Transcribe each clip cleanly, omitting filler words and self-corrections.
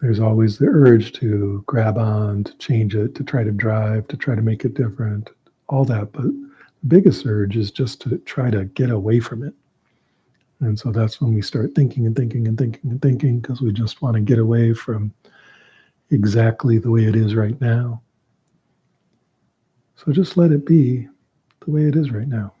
There's always the urge to grab on, to change it, to try to drive, to try to make it different, all that. But the biggest urge is just to try to get away from it. And so that's when we start thinking and thinking and thinking and thinking, because we just want to get away from exactly the way it is right now. So just let it be the way it is right now.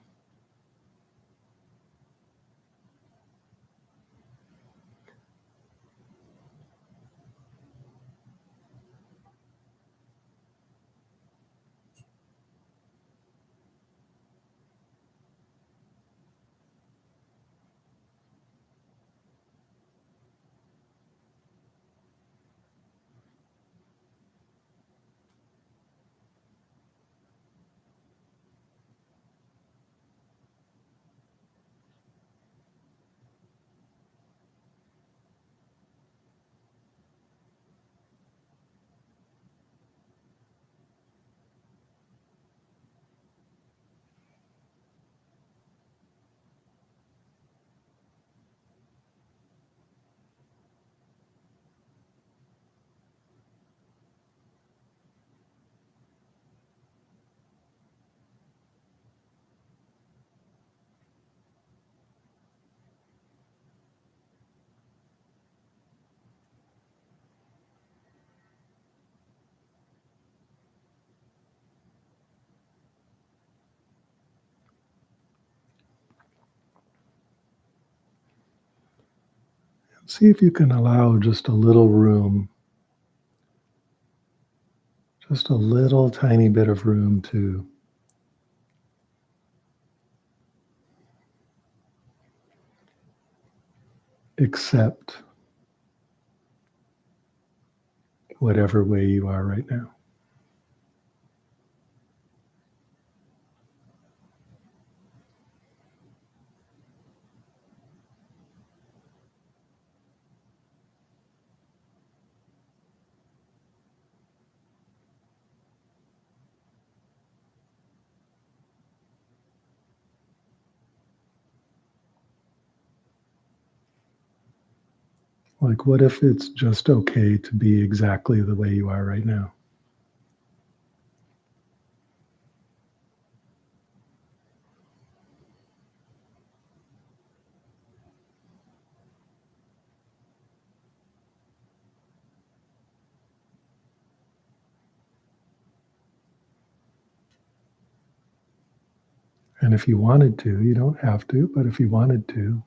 See if you can allow just a little room, just a little tiny bit of room to accept whatever way you are right now. Like, what if it's just okay to be exactly the way you are right now? And if you wanted to, you don't have to, but if you wanted to,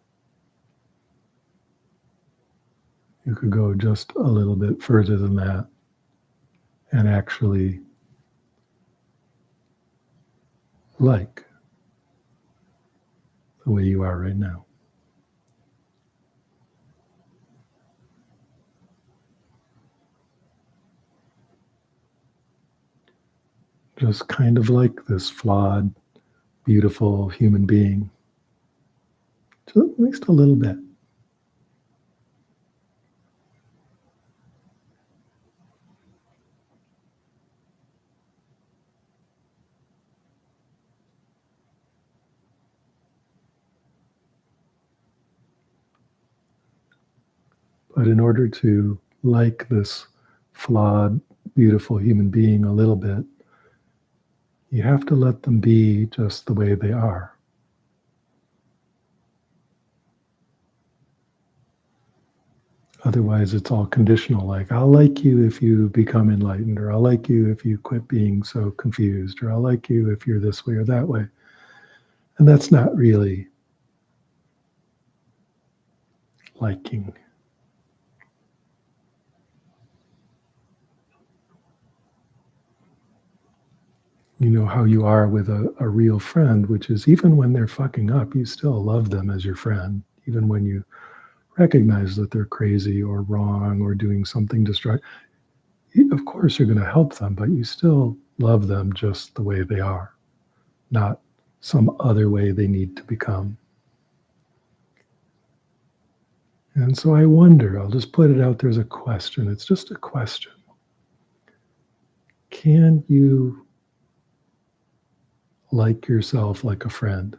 you could go just a little bit further than that and actually like the way you are right now. Just kind of like this flawed, beautiful human being. Just at least a little bit. But in order to like this flawed, beautiful human being a little bit, you have to let them be just the way they are. Otherwise, it's all conditional. Like, I'll like you if you become enlightened, or I'll like you if you quit being so confused, or I'll like you if you're this way or that way. And that's not really liking. You know how you are with a real friend, which is even when they're fucking up, you still love them as your friend, even when you recognize that they're crazy or wrong or doing something destructive. Of course, you're going to help them, but you still love them just the way they are, not some other way they need to become. And so I wonder, I'll just put it out there as a question. It's just a question. Can you like yourself like a friend?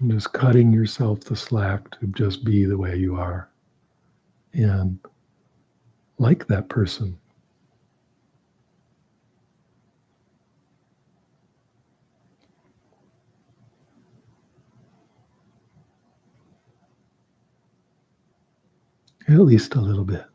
And just cutting yourself the slack to just be the way you are and like that person. At least a little bit.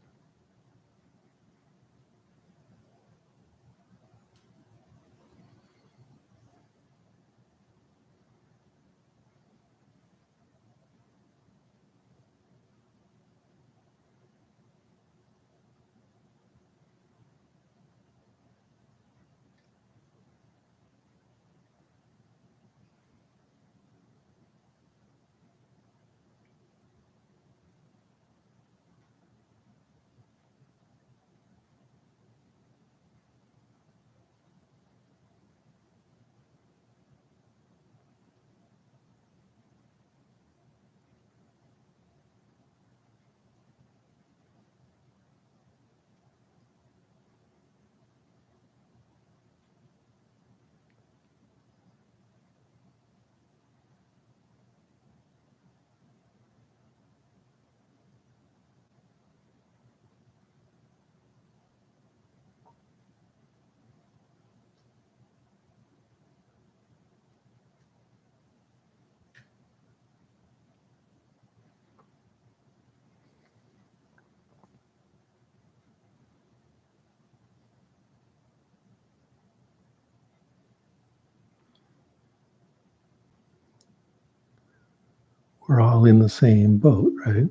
We're all in the same boat, right?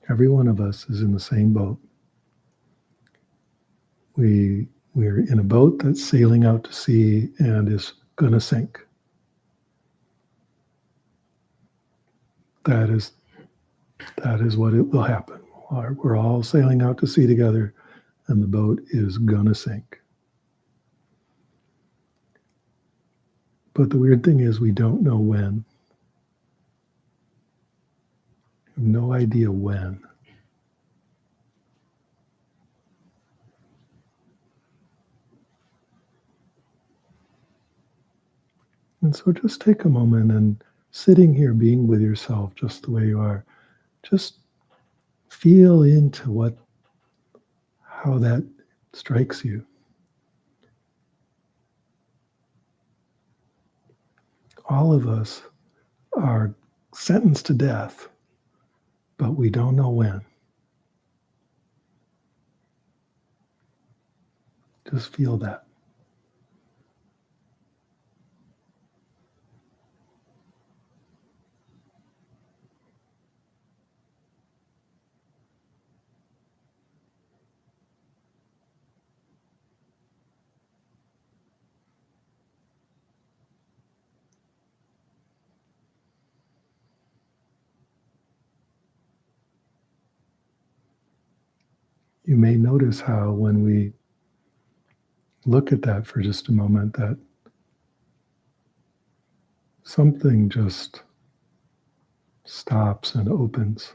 Every one of us is in the same boat. We're in a boat that's sailing out to sea and is going to sink. That is what it will happen. We're all sailing out to sea together, and the boat is going to sink. But the weird thing is, we don't know when. We have no idea when. And so just take a moment and sitting here, being with yourself just the way you are, just feel into how that strikes you. All of us are sentenced to death, but we don't know when. Just feel that. You may notice how when we look at that for just a moment, that something just stops and opens.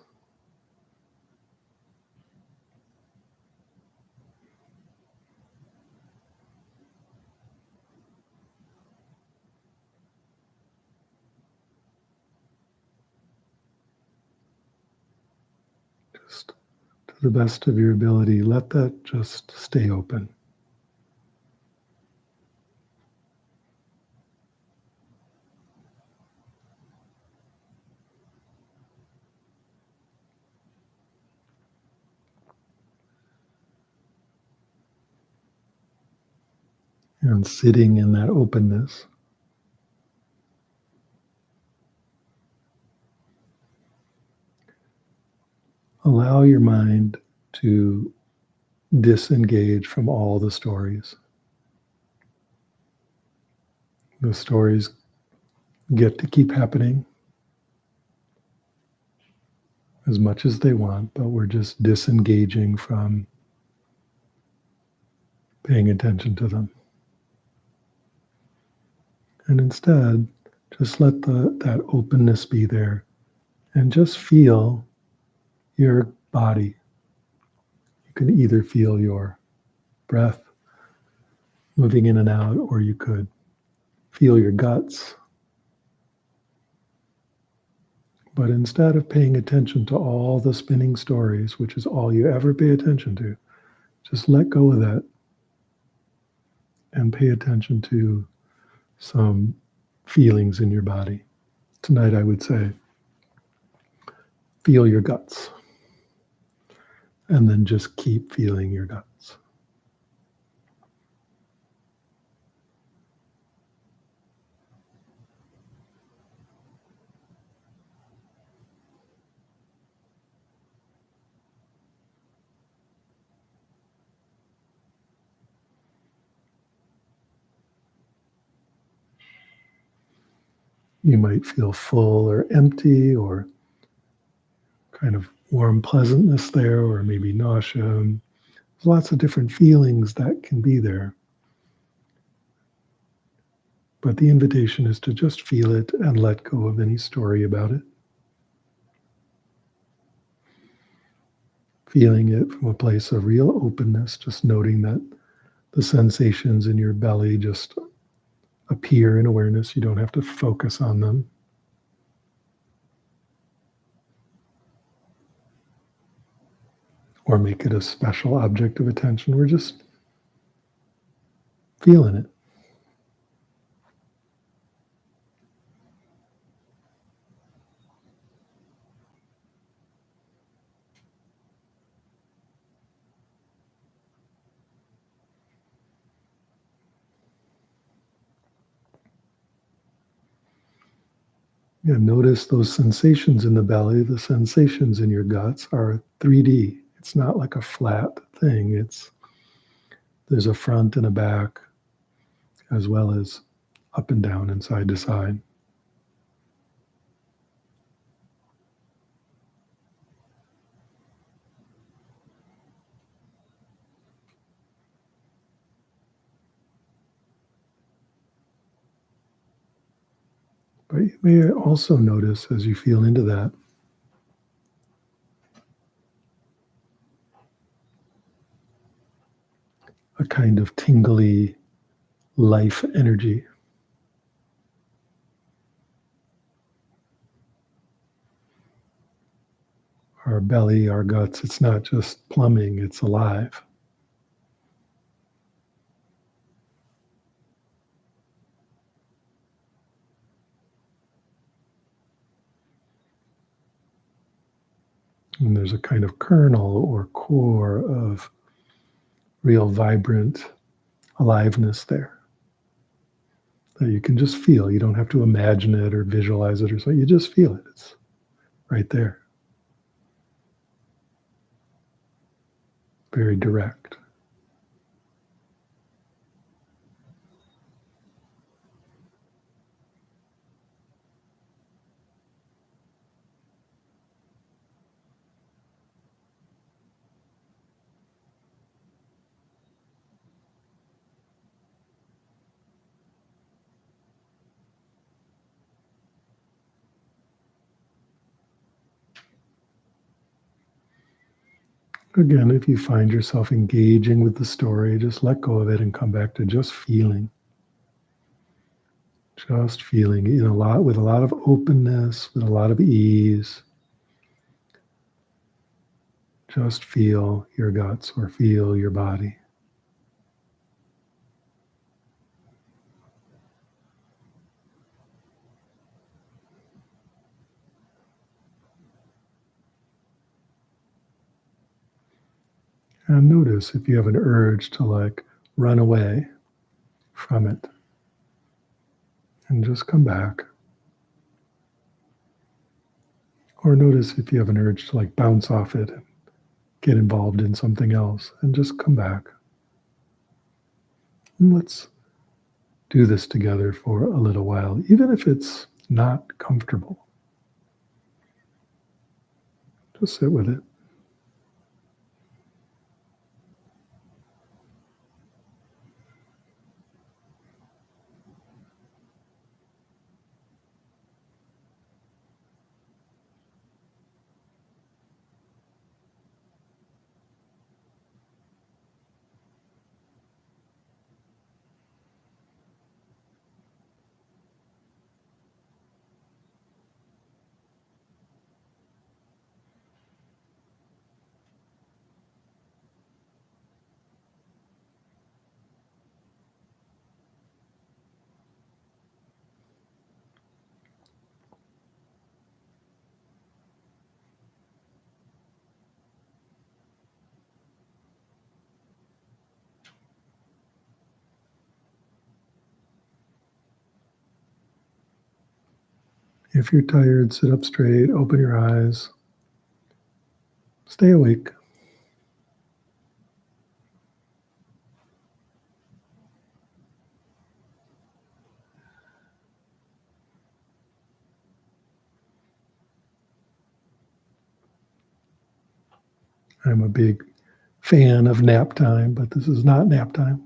Just to the best of your ability, let that just stay open. And sitting in that openness, allow your mind to disengage from all the stories. The stories get to keep happening as much as they want, but we're just disengaging from paying attention to them. And instead, just let that openness be there and just feel your body. You can either feel your breath moving in and out, or you could feel your guts. But instead of paying attention to all the spinning stories, which is all you ever pay attention to, just let go of that and pay attention to some feelings in your body. Tonight, I would say, feel your guts, and then just keep feeling your guts. You might feel full or empty, or kind of warm pleasantness there, or maybe nausea. There's lots of different feelings that can be there. But the invitation is to just feel it and let go of any story about it. Feeling it from a place of real openness, just noting that the sensations in your belly just appear in awareness. You don't have to focus on them. Or make it a special object of attention. We're just feeling it. Yeah, notice those sensations in the belly. The sensations in your guts are 3D. It's not like a flat thing. There's a front and a back, as well as up and down and side to side. But you may also notice as you feel into that, a kind of tingly life energy. Our belly, our guts, it's not just plumbing, it's alive. And there's a kind of kernel or core of real vibrant aliveness there that you can just feel. You don't have to imagine it or visualize it or so. You just feel it. It's right there. Very direct. Again, if you find yourself engaging with the story, just let go of it and come back to just feeling. Just feeling with a lot of openness, with a lot of ease. Just feel your guts or feel your body. And notice if you have an urge to run away from it. And just come back. Or notice if you have an urge to bounce off it and get involved in something else, and just come back. And let's do this together for a little while, even if it's not comfortable. Just sit with it. If you're tired, sit up straight, open your eyes, stay awake. I'm a big fan of nap time, but this is not nap time.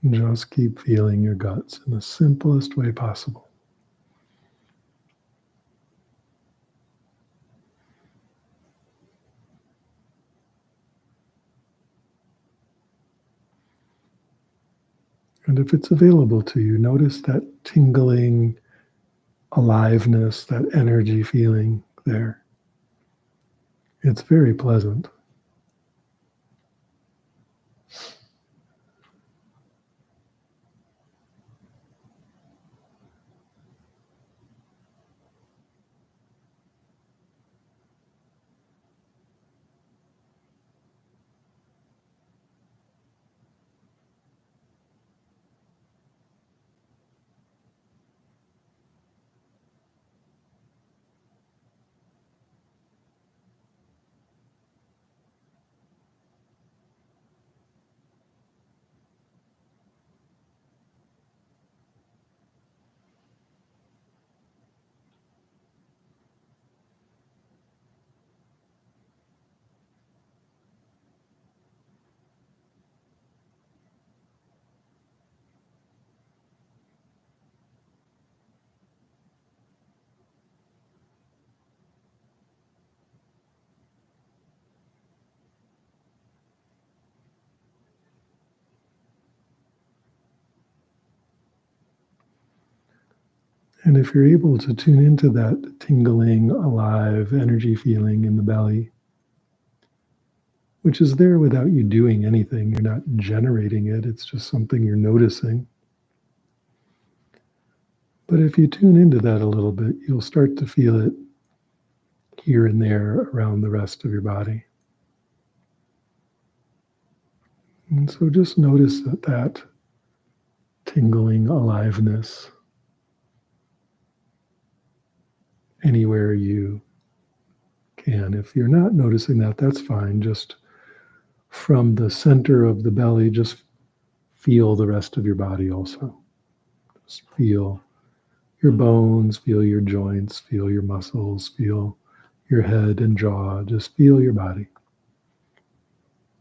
Just keep feeling your guts in the simplest way possible. And if it's available to you, notice that tingling aliveness, that energy feeling there. It's very pleasant. And if you're able to tune into that tingling, alive energy feeling in the belly, which is there without you doing anything, you're not generating it, it's just something you're noticing. But if you tune into that a little bit, you'll start to feel it here and there around the rest of your body. And so just notice that tingling aliveness anywhere you can. If you're not noticing that, that's fine. Just from the center of the belly, just feel the rest of your body also. Just feel your bones, feel your joints, feel your muscles, feel your head and jaw. Just feel your body.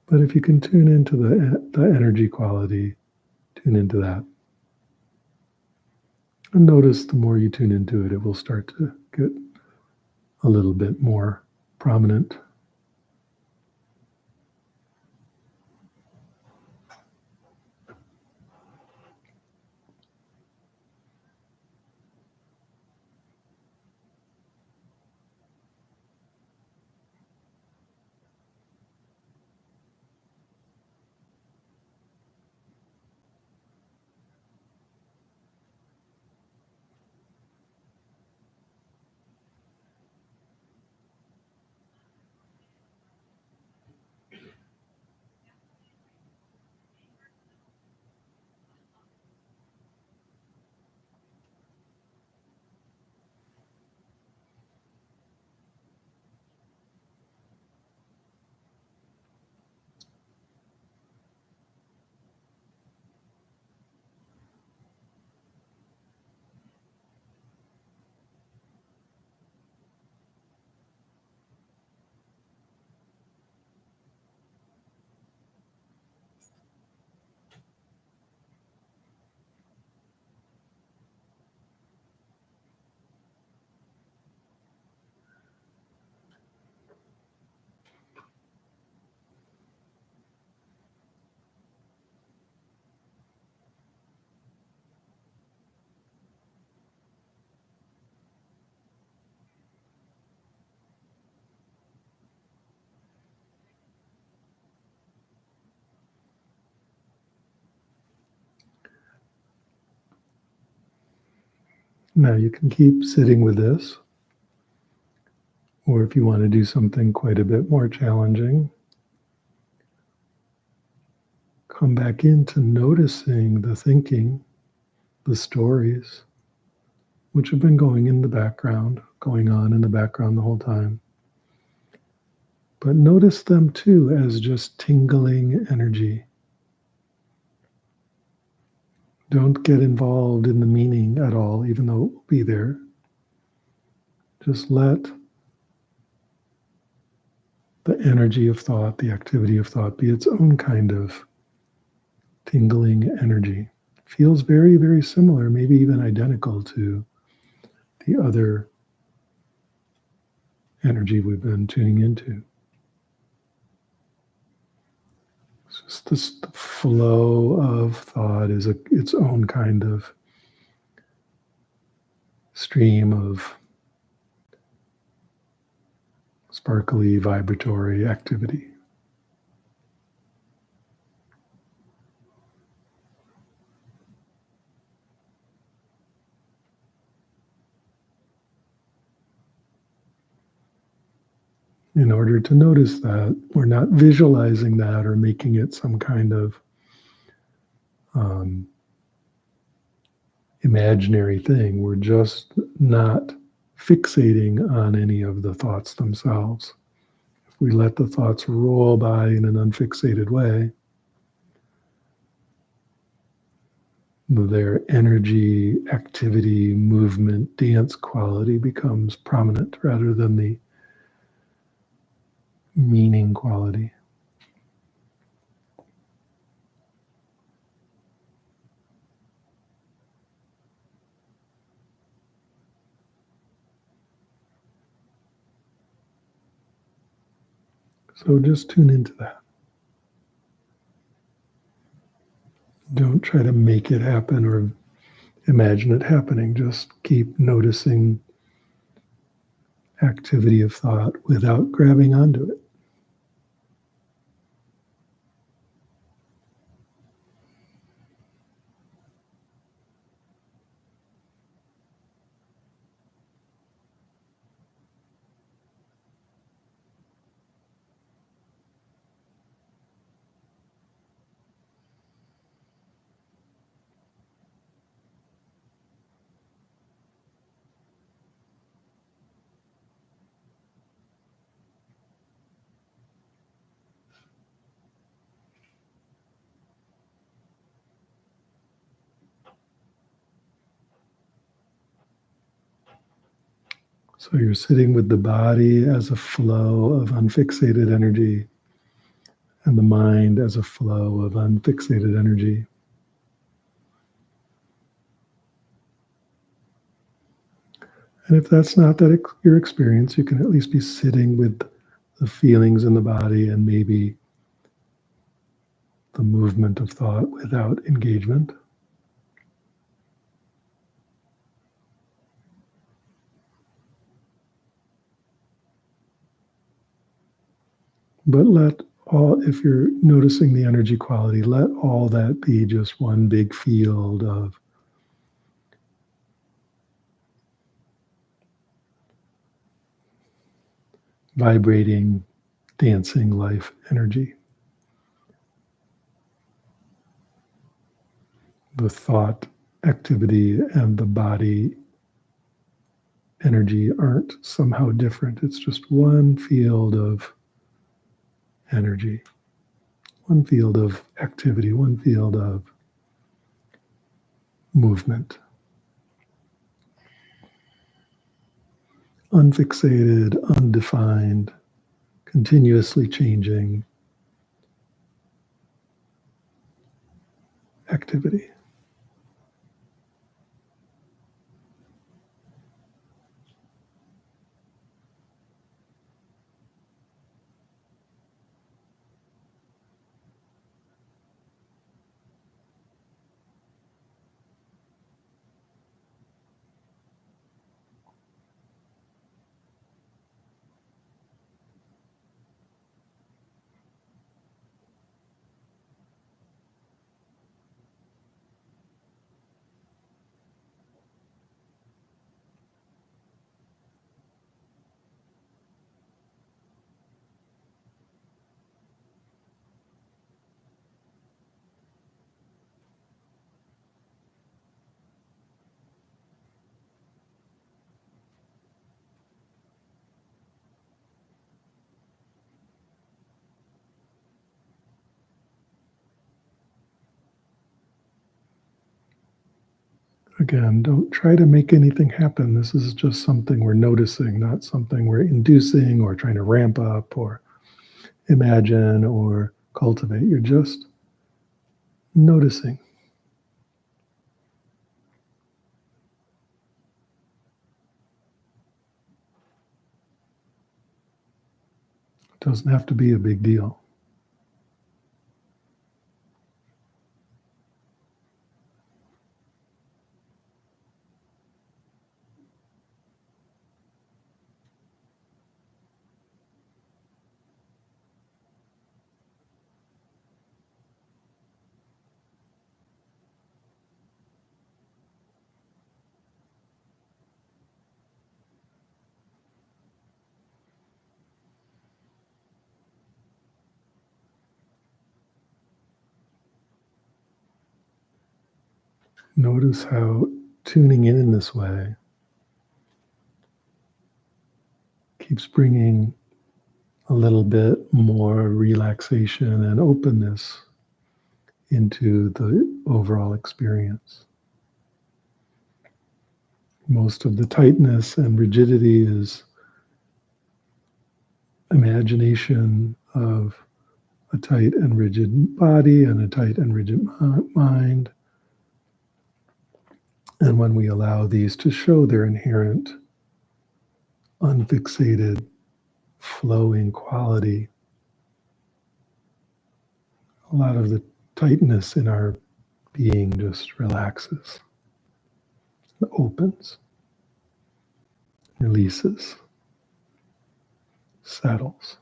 But if you can tune into the energy quality, tune into that. And notice the more you tune into it, it will start to get a little bit more prominent. Now you can keep sitting with this, or if you want to do something quite a bit more challenging, come back into noticing the thinking, the stories, which have been going in the background, going on in the background the whole time. But notice them too as just tingling energy. Don't get involved in the meaning at all, even though it will be there. Just let the energy of thought, the activity of thought, be its own kind of tingling energy. Feels very, very similar, maybe even identical to the other energy we've been tuning into. It's just this the flow of thought is its own kind of stream of sparkly, vibratory activity. In order to notice that, we're not visualizing that or making it some kind of imaginary thing. We're just not fixating on any of the thoughts themselves. If we let the thoughts roll by in an unfixated way, their energy, activity, movement, dance quality becomes prominent rather than the meaning quality. So just tune into that. Don't try to make it happen or imagine it happening. Just keep noticing activity of thought without grabbing onto it. So you're sitting with the body as a flow of unfixated energy and the mind as a flow of unfixated energy. And if that's not your experience, you can at least be sitting with the feelings in the body and maybe the movement of thought without engagement. But if you're noticing the energy quality, let all that be just one big field of vibrating, dancing life energy. The thought activity and the body energy aren't somehow different. It's just one field of energy, one field of activity, one field of movement. Unfixated, undefined, continuously changing activity. Again, don't try to make anything happen. This is just something we're noticing, not something we're inducing or trying to ramp up or imagine or cultivate. You're just noticing. It doesn't have to be a big deal. Notice how tuning in this way keeps bringing a little bit more relaxation and openness into the overall experience. Most of the tightness and rigidity is imagination of a tight and rigid body and a tight and rigid mind. And when we allow these to show their inherent unfixated, flowing quality, a lot of the tightness in our being just relaxes, opens, releases, settles.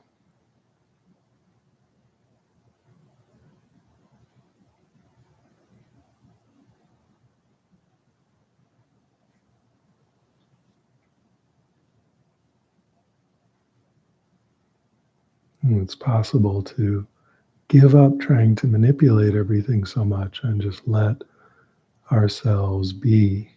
And it's possible to give up trying to manipulate everything so much and just let ourselves be.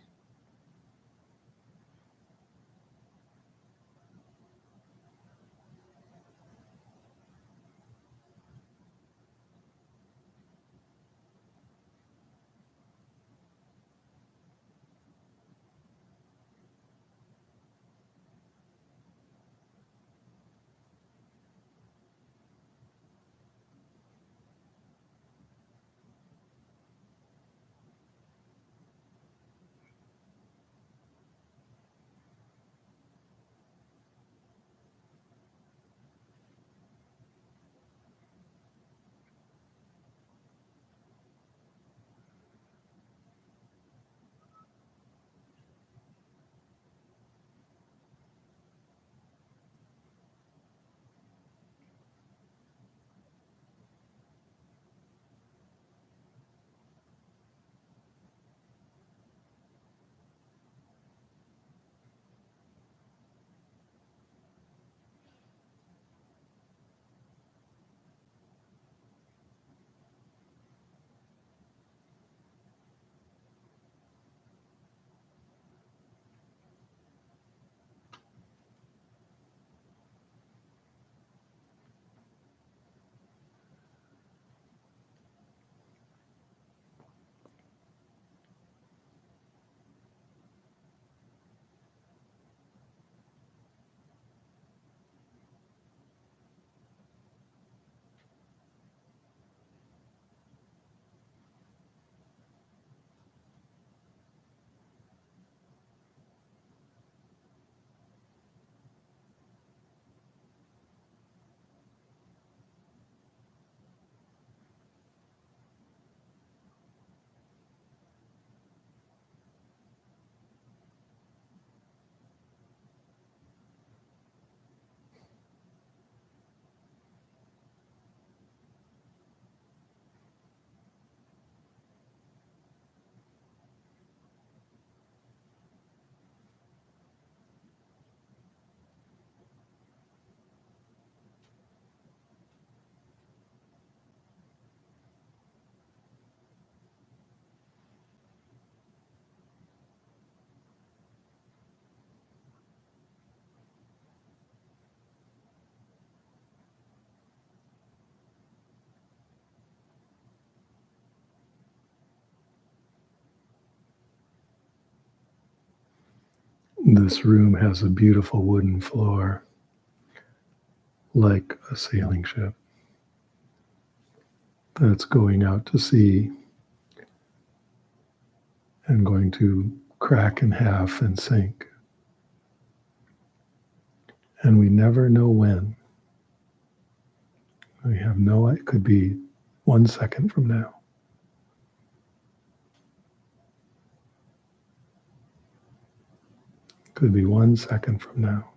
This room has a beautiful wooden floor, like a sailing ship that's going out to sea and going to crack in half and sink. And we never know when. We have no, it could be 1 second from now. Could be 1 second from now.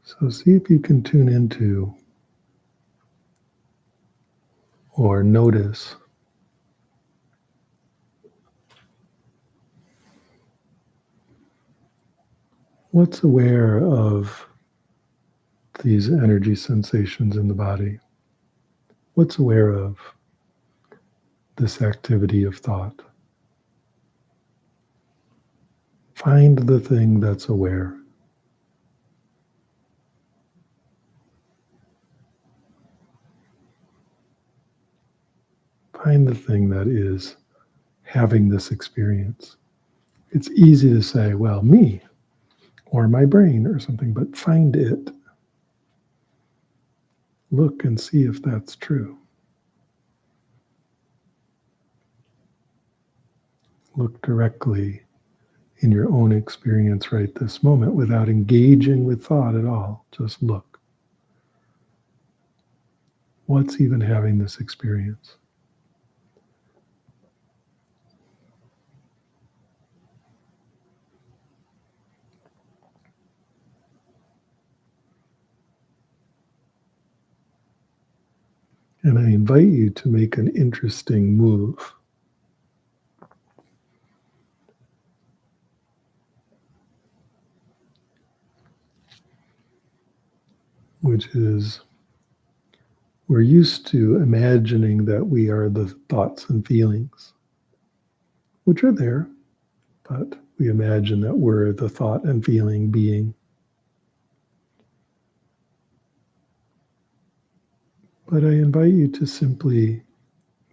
So see if you can tune into or notice what's aware of these energy sensations in the body. What's aware of this activity of thought? Find the thing that's aware. Find the thing that is having this experience. It's easy to say, well, me or my brain or something, but find it. Look and see if that's true. Look directly in your own experience right this moment without engaging with thought at all. Just look. What's even having this experience? And I invite you to make an interesting move. Which is, we're used to imagining that we are the thoughts and feelings, which are there, but we imagine that we're the thought and feeling being. But I invite you to simply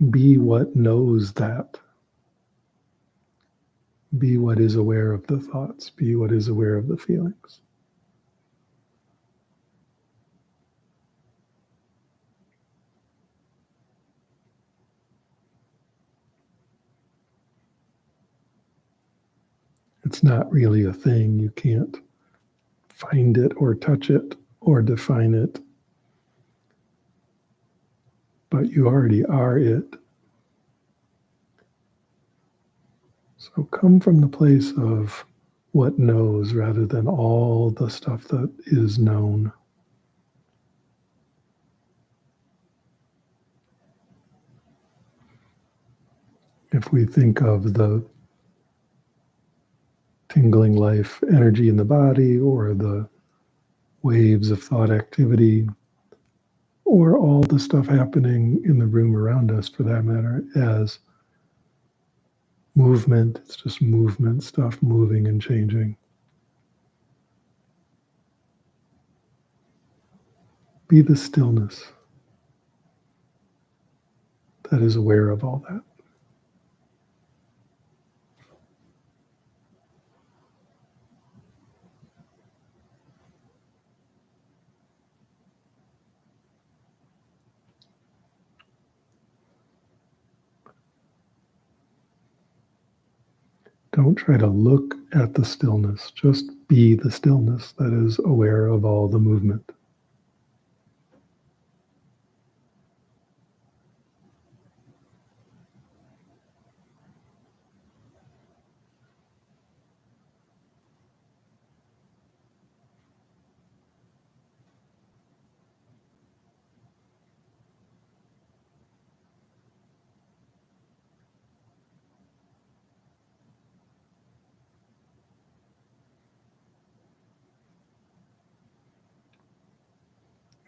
be what knows that. Be what is aware of the thoughts. Be what is aware of the feelings. It's not really a thing. You can't find it or touch it or define it. But you already are it. So come from the place of what knows rather than all the stuff that is known. If we think of the tingling life energy in the body or the waves of thought activity or all the stuff happening in the room around us for that matter as movement, it's just movement, stuff moving and changing. Be the stillness that is aware of all that. Don't try to look at the stillness, just be the stillness that is aware of all the movement.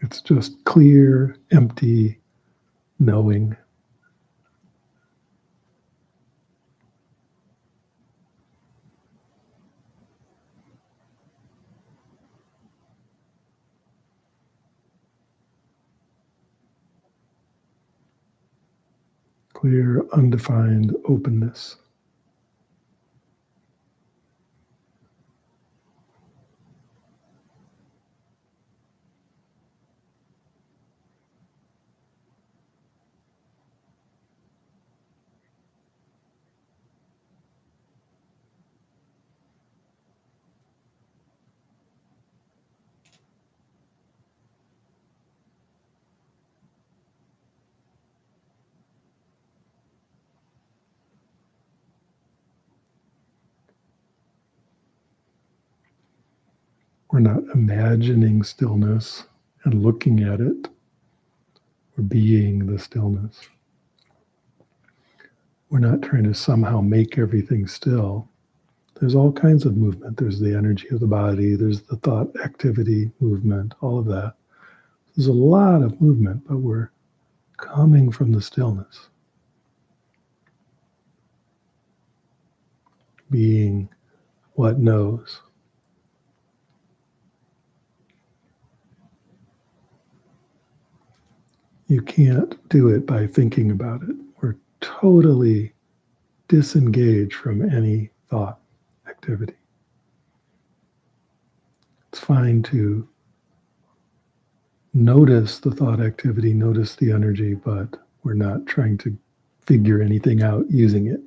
It's just clear, empty knowing. clear, undefined openness. We're not imagining stillness and looking at it. We're being the stillness. We're not trying to somehow make everything still. There's all kinds of movement. There's the energy of the body, there's the thought activity movement, all of that. There's a lot of movement, but we're coming from the stillness. Being what knows. You can't do it by thinking about it. We're totally disengaged from any thought activity. It's fine to notice the thought activity, notice the energy, but we're not trying to figure anything out using it.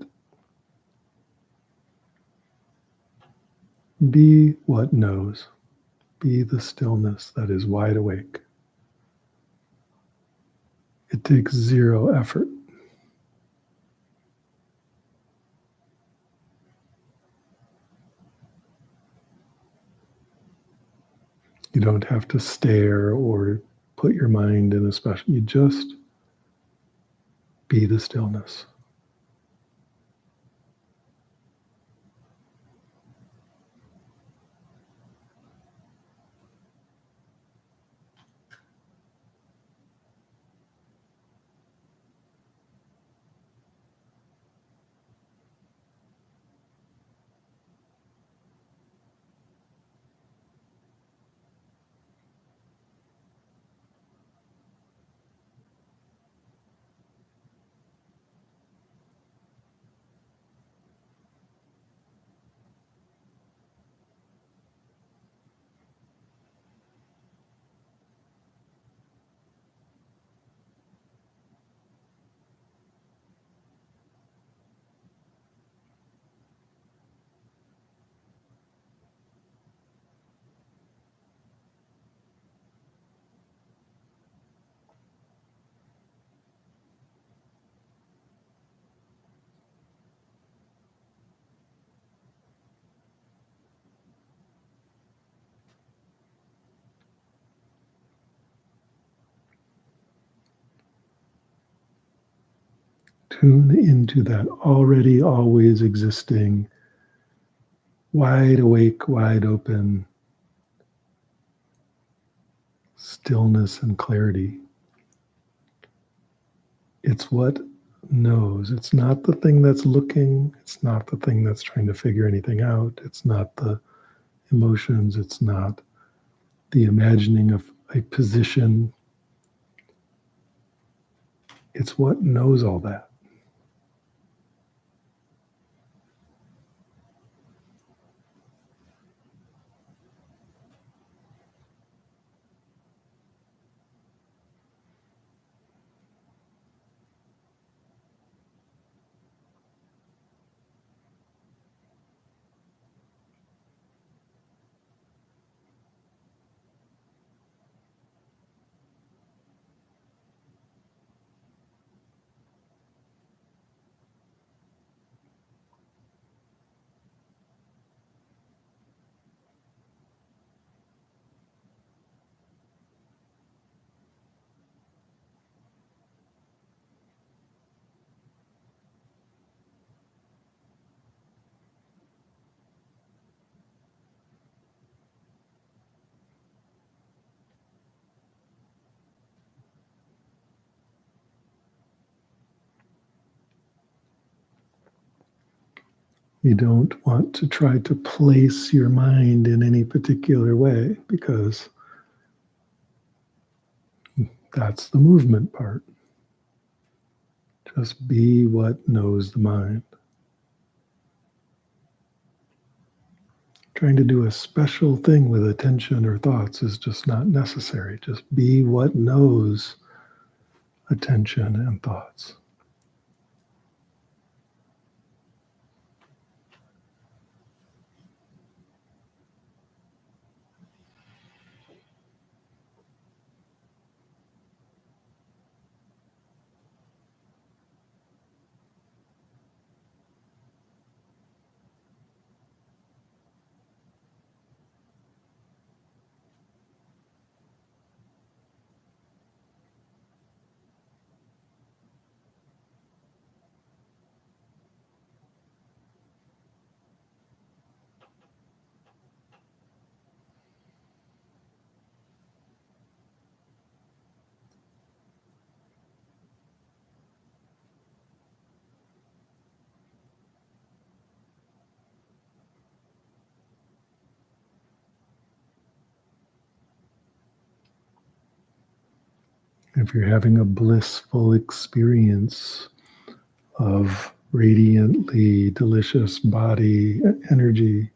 Be what knows. Be the stillness that is wide awake. It takes zero effort. You don't have to stare or put your mind in a special, you just be the stillness. Tune into that already always existing, wide awake, wide open stillness and clarity. It's what knows. It's not the thing that's looking. It's not the thing that's trying to figure anything out. It's not the emotions. It's not the imagining of a position. It's what knows all that. You don't want to try to place your mind in any particular way because that's the movement part. Just be what knows the mind. Trying to do a special thing with attention or thoughts is just not necessary. Just be what knows attention and thoughts. If you're having a blissful experience of radiantly delicious body energy,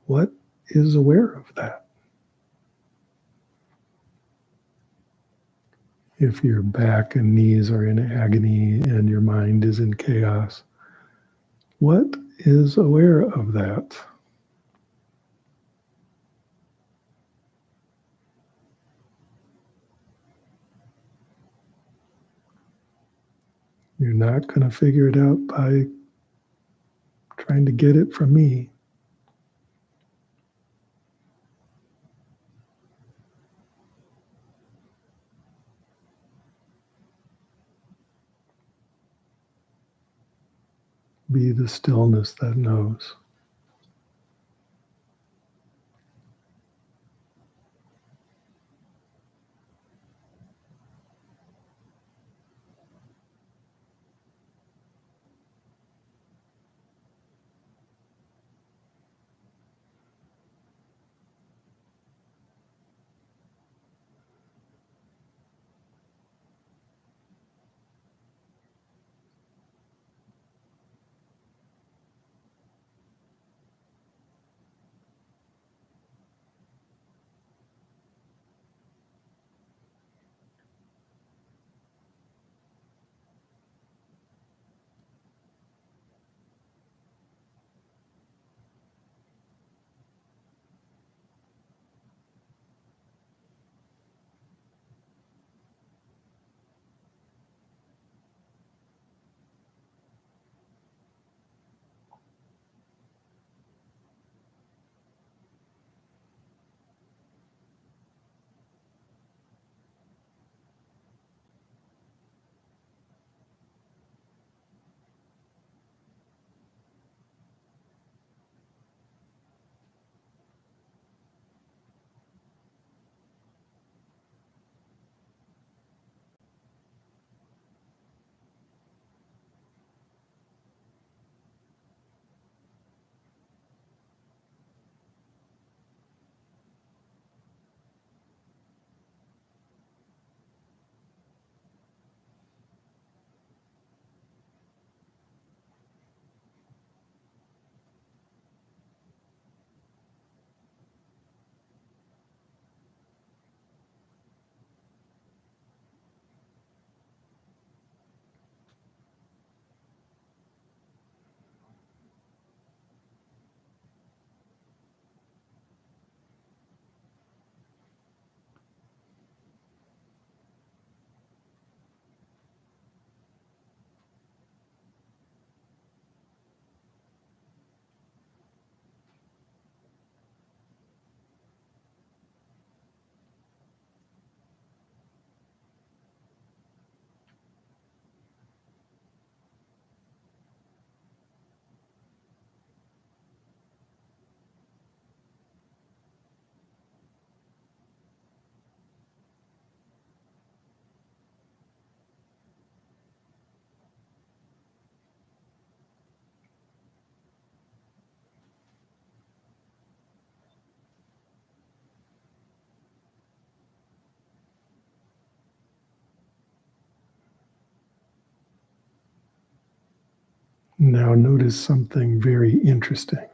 what is aware of that? If your back and knees are in agony and your mind is in chaos, what is aware of that? You're not going to figure it out by trying to get it from me. Be the stillness that knows. Now notice something very interesting.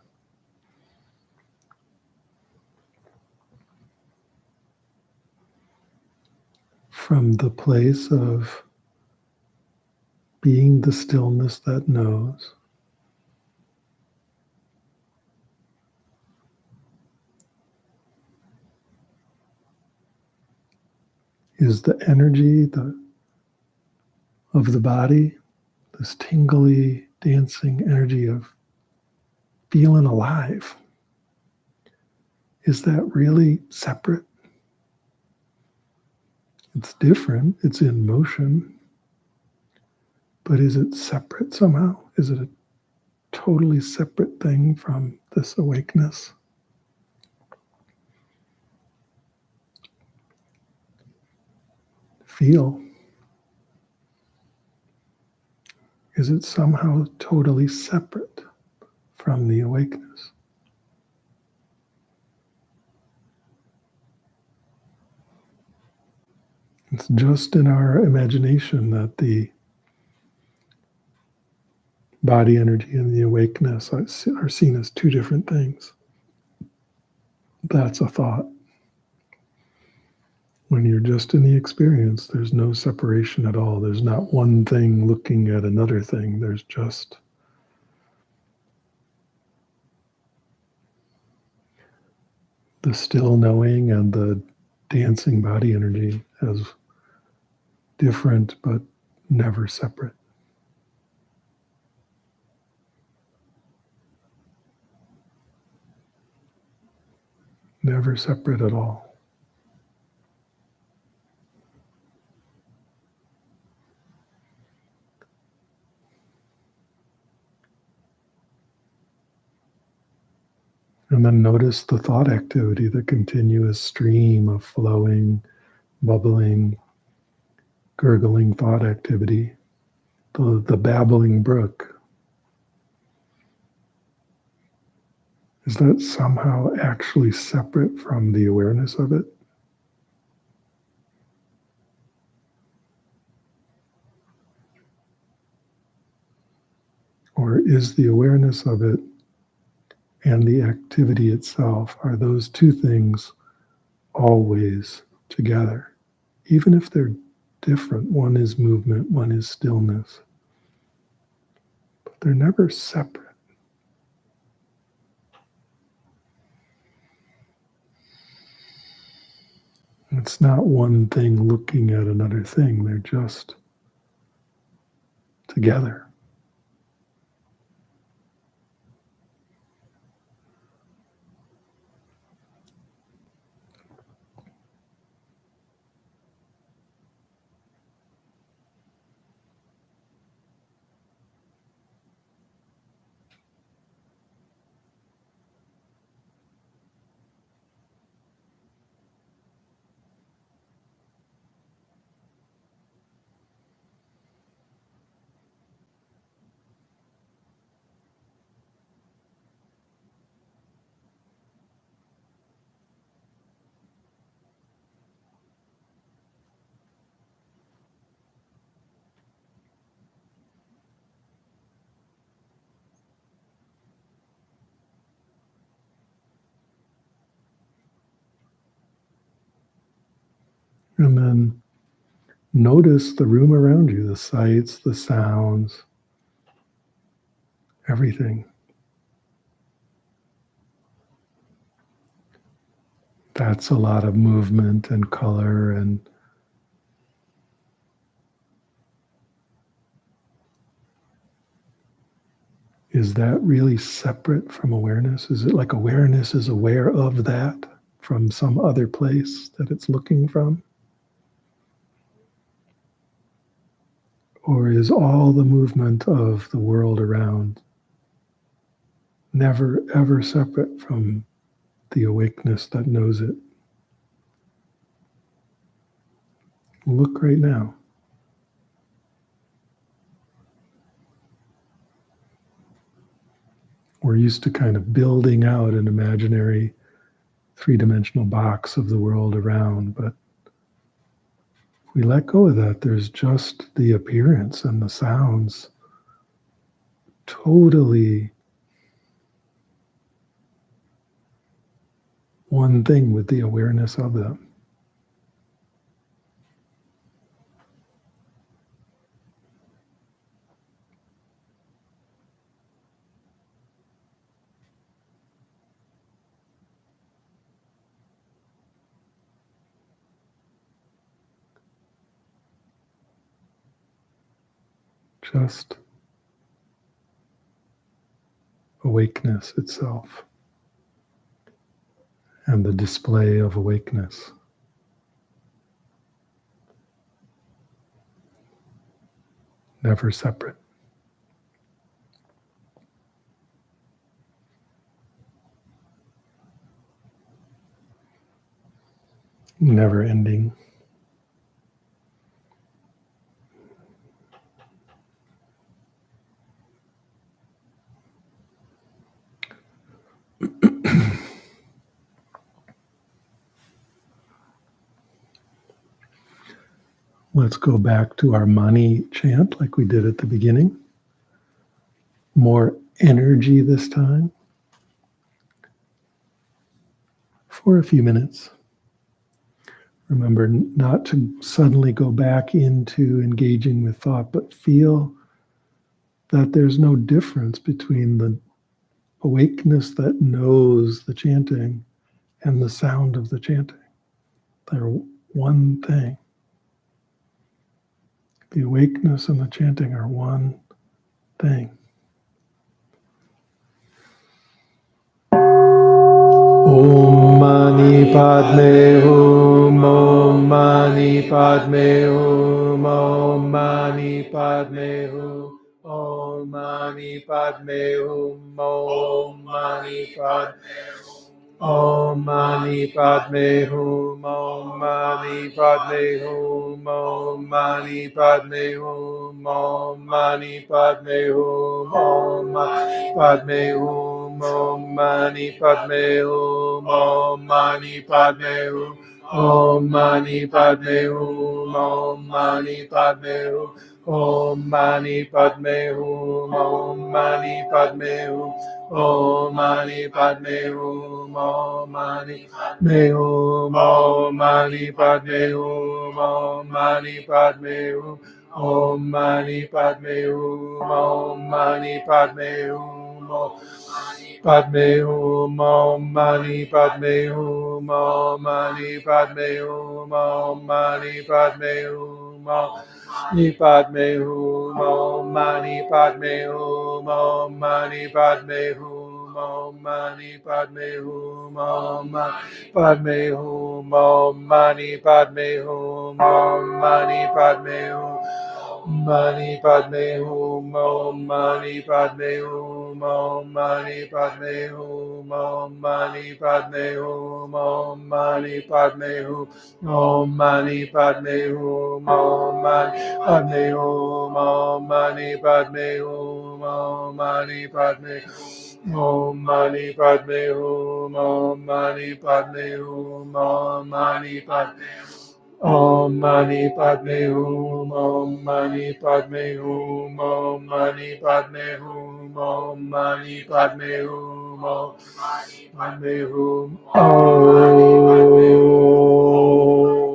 From the place of being the stillness that knows, is the energy of the body, this tingly, dancing energy of feeling alive. Is that really separate? It's different, it's in motion, but is it separate somehow? Is it a totally separate thing from this awakeness? Feel. Is it somehow totally separate from the awakeness? It's just in our imagination that the body energy and the awakeness are seen as two different things. That's a thought. When you're just in the experience, there's no separation at all. There's not one thing looking at another thing. There's just the still knowing and the dancing body energy as different but never separate. Never separate at all. And then notice the thought activity, the continuous stream of flowing, bubbling, gurgling thought activity, the babbling brook. Is that somehow actually separate from the awareness of it? Or is the awareness of it and the activity itself, are those two things always together? Even if they're different, one is movement, one is stillness, but they're never separate. It's not one thing looking at another thing, they're just together. And then notice the room around you, the sights, the sounds, everything. That's a lot of movement and color, and is that really separate from awareness? Is it like awareness is aware of that from some other place that it's looking from? Or is all the movement of the world around never ever separate from the awakeness that knows it? Look right now. We're used to kind of building out an imaginary three-dimensional box of the world around, but if we let go of that, there's just the appearance and the sounds totally one thing with the awareness of them. Just awakeness itself and the display of awakeness. Never separate. Never ending. Let's go back to our Mani chant like we did at the beginning. More energy this time for a few minutes. Remember not to suddenly go back into engaging with thought, but feel that there's no difference between the awakeness that knows the chanting and the sound of the chanting. They're one thing. The awakeness and the chanting are one thing. Om Mani Padme Hum, Om Mani Padme Hum, Om Mani Padme Hum, Om Mani Padme Hum, Om Mani Padme Om Mani Padme Hum, Om Mani Padme Hum, Om Mani Padme Hum, Om Mani Padme Hum, Om Mani Padme Hum, Om Mani Padme Hum, Om Mani Padme Hum, Om Mani Padme Hum, Om Mani Padme Hum, Om Mani Padme Hum, Om Mani Padme Hum, Om Mani Padme Hum, Om Mani Padme Hum, Om Mani Padme Hum, Om Mani Padme Hum, Om Mani Padme Hum, Om Mani Padme Hum, Padme Hum, Om Mani Padme Hum, Om Mani Padme Hum, Om Mani Padme Hum, Mani Padme Hum, Om Mani Padme Hum, Om Mani Padme Hum, Om Mani Padme Hum, Om Mani Padme Hum, Om Mani Padme Hum, Om Mani Padme Hum, Mani Padme Hum, Om Mani Padme Hum, Om Mani Padme Hum, Om Mani Padme Hum, Om Mani Padme Hum, Om Mani Padme Hum, Om Mani Padme Hum, Om Mani Padme Hum, Om Mani Padme Hum, Om Mani Padme Hum, Om Mani Padme Hum, Om Mani Padme Om Mani Padme Hum, Om Mani Padme Hum, Om Mani Padme Hum, Om Mani Padme Hum, Om Mani Padme Hum, Om Mani Padme Hum.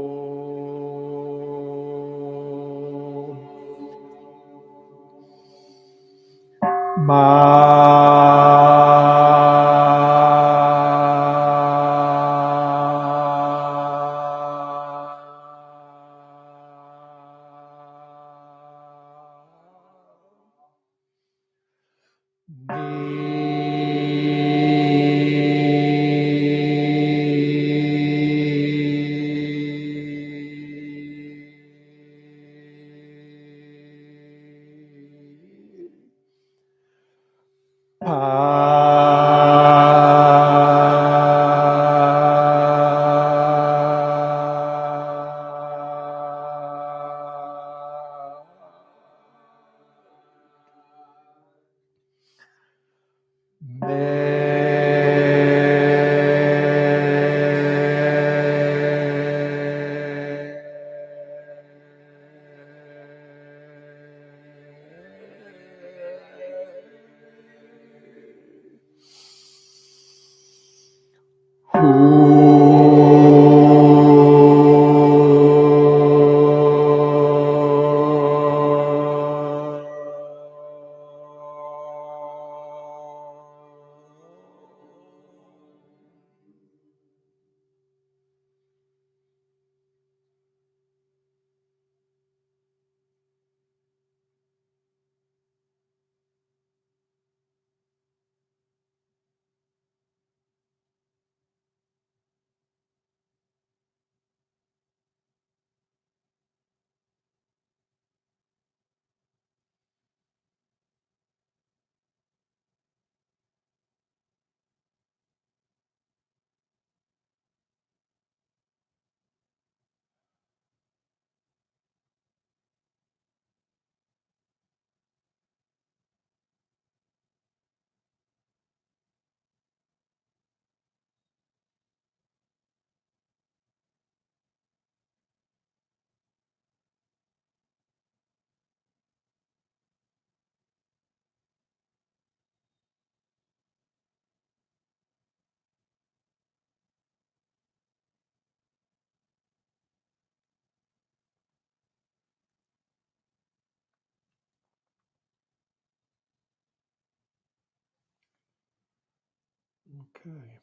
Okay.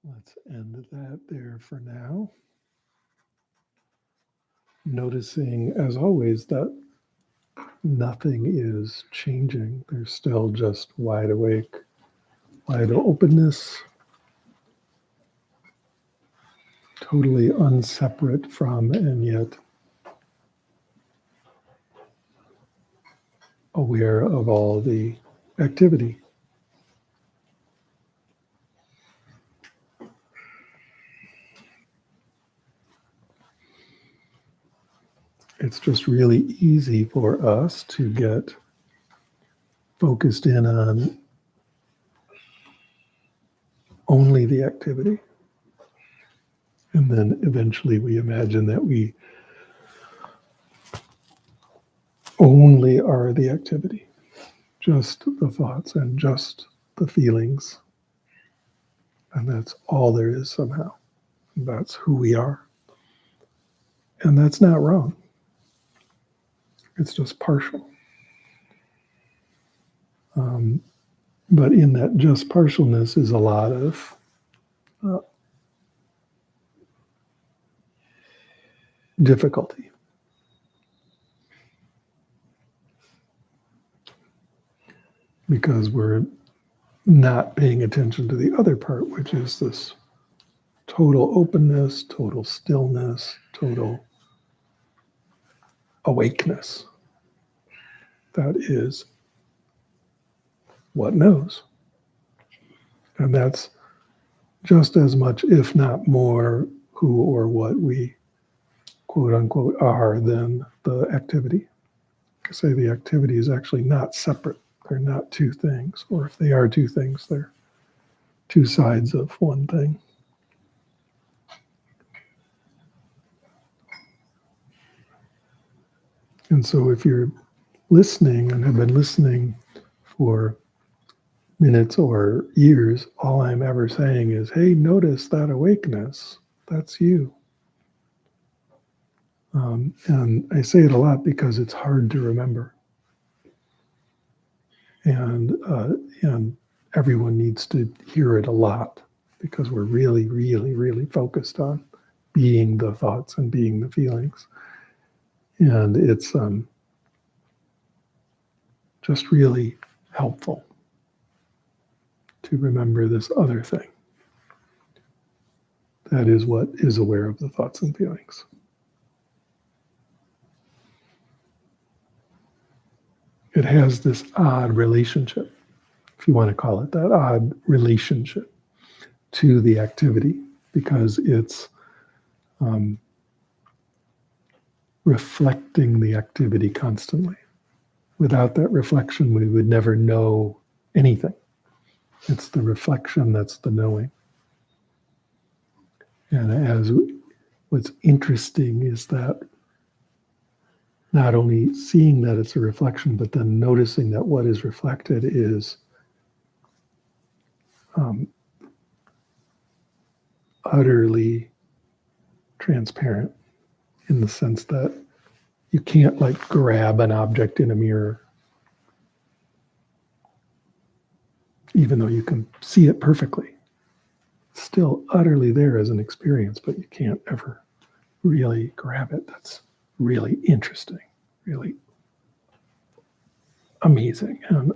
Let's end that there for now. Noticing, as always, that nothing is changing. There's still just wide awake, wide openness, totally unseparate from and yet aware of all the activity. It's just really easy for us to get focused in on only the activity. And then eventually we imagine that we only are the activity, just the thoughts and just the feelings. And that's all there is somehow. That's who we are. And that's not wrong. It's just partial. But in that just partialness is a lot of difficulty. Because we're not paying attention to the other part, which is this total openness, total stillness, total awakeness. That is what knows. And that's just as much, if not more, who or what we quote unquote are than the activity. I say the activity is actually not separate. They're not two things. Or if they are two things, they're two sides of one thing. And so if you're listening and have been listening for minutes or years, all I'm ever saying is, hey, notice that awakeness. That's you. And I say it a lot because it's hard to remember. And everyone needs to hear it a lot because we're really, really, really focused on being the thoughts and being the feelings. And it's just really helpful to remember this other thing. That is what is aware of the thoughts and feelings. It has this odd relationship, if you want to call it that, odd relationship to the activity, because it's reflecting the activity constantly. Without that reflection, we would never know anything. It's the reflection that's the knowing. And what's interesting is that not only seeing that it's a reflection, but then noticing that what is reflected is utterly transparent, in the sense that you can't like grab an object in a mirror, even though you can see it perfectly. It's still utterly there as an experience, but you can't ever really grab it. That's really interesting, really amazing and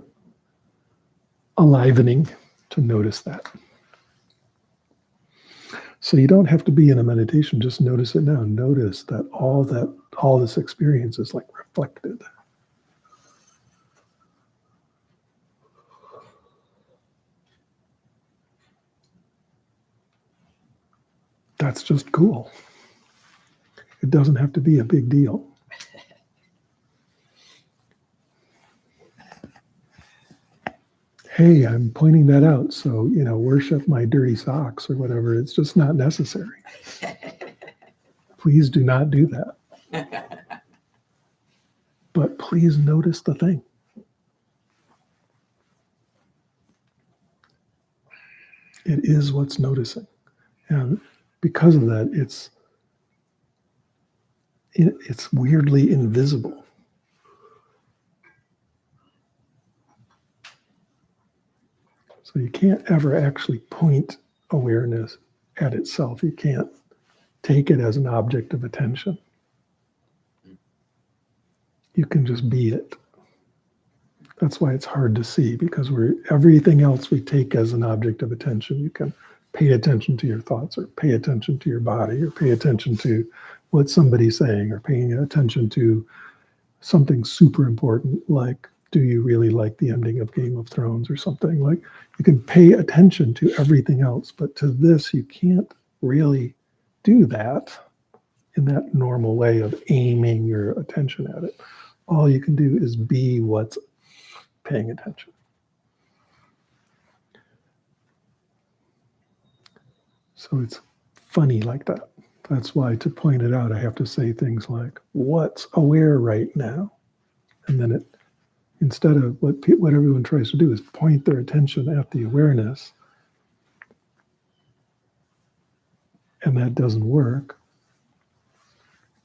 enlivening to notice that. So you don't have to be in a meditation, just notice it now. Notice that all this experience is like reflected. That's just cool. It doesn't have to be a big deal. Hey, I'm pointing that out, so, worship my dirty socks or whatever. It's just not necessary. Please do not do that. But please notice the thing. It is what's noticing. And because of that, it's weirdly invisible. So you can't ever actually point awareness at itself. You can't take it as an object of attention. You can just be it. That's why it's hard to see, because everything else we take as an object of attention. You can pay attention to your thoughts, or pay attention to your body, or pay attention to what somebody's saying, or paying attention to something super important, like, do you really like the ending of Game of Thrones or something? Like, you can pay attention to everything else, but to this, you can't really do that in that normal way of aiming your attention at it. All you can do is be what's paying attention. So it's funny like that. That's why, to point it out, I have to say things like, what's aware right now? And then instead of what everyone tries to do is point their attention at the awareness, and that doesn't work.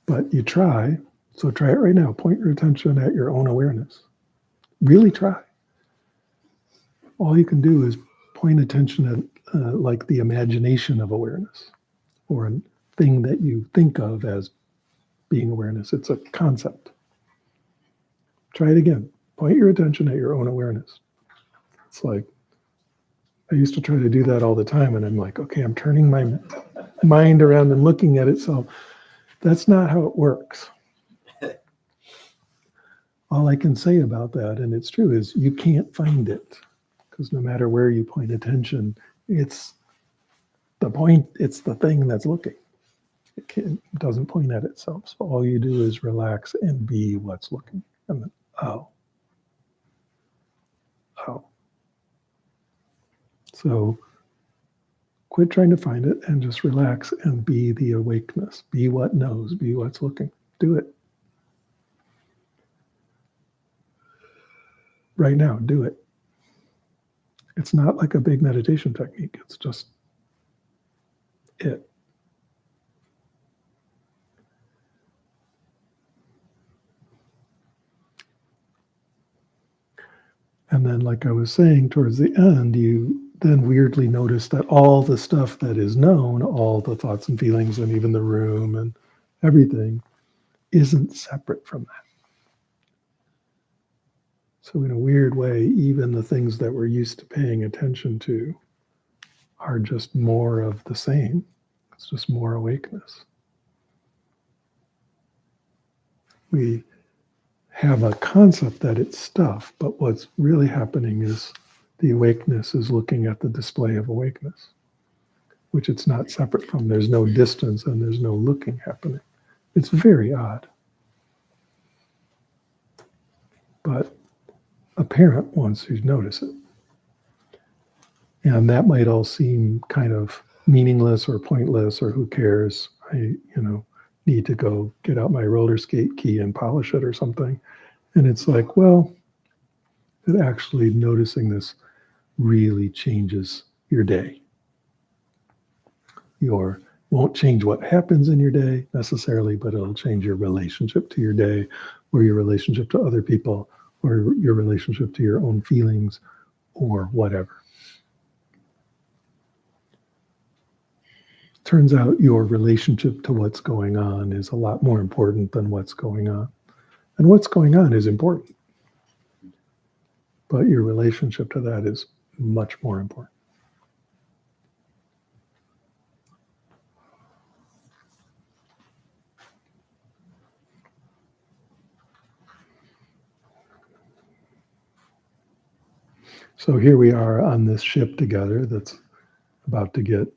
But you try. So try it right now. Point your attention at your own awareness. Really try. All you can do is point attention at like the imagination of awareness, or a thing that you think of as being awareness. It's a concept. Try it again. Point your attention at your own awareness. It's like, I used to try to do that all the time, and I'm like, okay, I'm turning my mind around and looking at it. So that's not how it works. All I can say about that, and it's true, is you can't find it, because no matter where you point attention, it's the thing that's looking. It doesn't point at itself. So all you do is relax and be what's looking. And then, oh. So quit trying to find it and just relax and be the awakeness. Be what knows, be what's looking. Do it. Right now, do it. It's not like a big meditation technique. It's just it. And then, like I was saying, towards the end, you then weirdly notice that all the stuff that is known, all the thoughts and feelings, and even the room and everything, isn't separate from that. So in a weird way, even the things that we're used to paying attention to are just more of the same. It's just more awakeness. We have a concept that it's stuff, but what's really happening is the awakeness is looking at the display of awakeness, which it's not separate from. There's no distance and there's no looking happening. It's very odd, but apparent once you notice it. And that might all seem kind of meaningless or pointless, or who cares? I need to go get out my roller skate key and polish it or something. And it's like, well, that actually noticing this really changes your day. Won't change what happens in your day necessarily, but it'll change your relationship to your day, or your relationship to other people, or your relationship to your own feelings, or whatever. Turns out your relationship to what's going on is a lot more important than what's going on. And what's going on is important, but your relationship to that is much more important. So here we are on this ship together that's about to get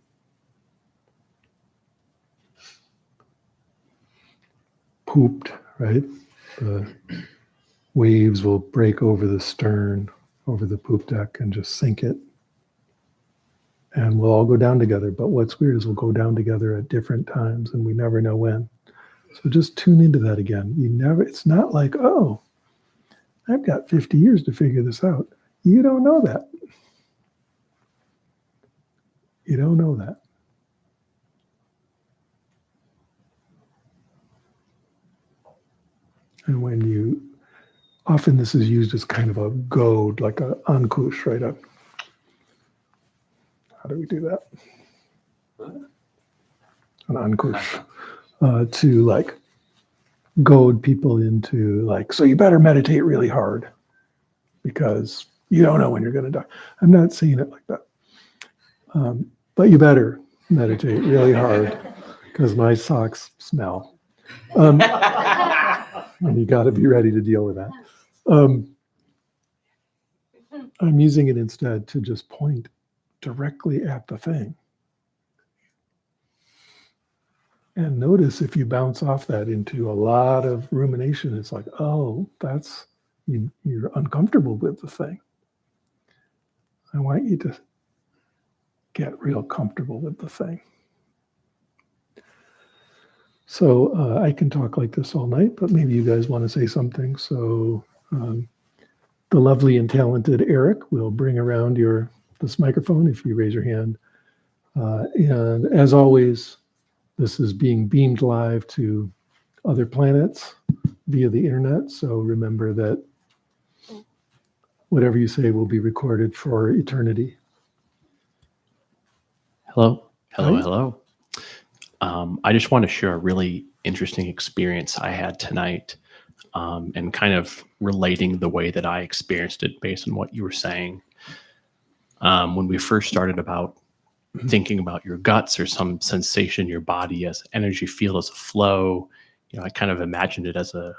pooped, right? The waves will break over the stern, over the poop deck, and just sink it. And we'll all go down together. But what's weird is we'll go down together at different times, and we never know when. So just tune into that again. It's not like, oh, I've got 50 years to figure this out. You don't know that. You don't know that. And often this is used as kind of a goad, like an ankush, right? how do we do that? An ankush. To like goad people into like, so you better meditate really hard because you don't know when you're going to die. I'm not saying it like that. But you better meditate really hard because my socks smell. And you got to be ready to deal with that. I'm using it instead to just point directly at the thing. And notice if you bounce off that into a lot of rumination, it's like, oh, that's, you're uncomfortable with the thing. I want you to get real comfortable with the thing. So I can talk like this all night, but maybe you guys want to say something. So the lovely and talented Eric will bring around this microphone if you raise your hand. And as always, this is being beamed live to other planets via the internet. So remember that whatever you say will be recorded for eternity. Hello. Hi. Hello. I just want to share a really interesting experience I had tonight, and kind of relating the way that I experienced it based on what you were saying. When we first started about thinking about your guts or some sensation in your body as energy field, as a flow, I kind of imagined it as a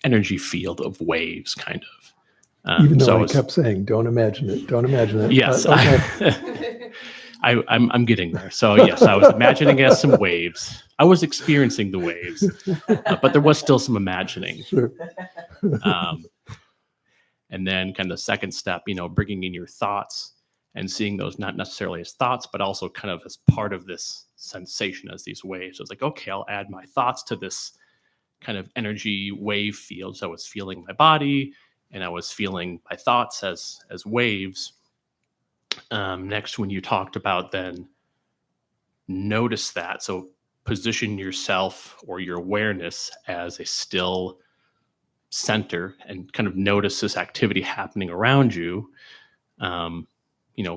energy field of waves, kind of. Even though I kept saying, don't imagine it, don't imagine it. Yes. Okay. I'm getting there. So yes, I was imagining it as some waves. I was experiencing the waves, but there was still some imagining. Sure. And then kind of the second step, bringing in your thoughts and seeing those not necessarily as thoughts, but also kind of as part of this sensation as these waves. So it's like, okay, I'll add my thoughts to this kind of energy wave field. So I was feeling my body and I was feeling my thoughts as waves. Next, when you talked about then notice that. So position yourself or your awareness as a still center and kind of notice this activity happening around you.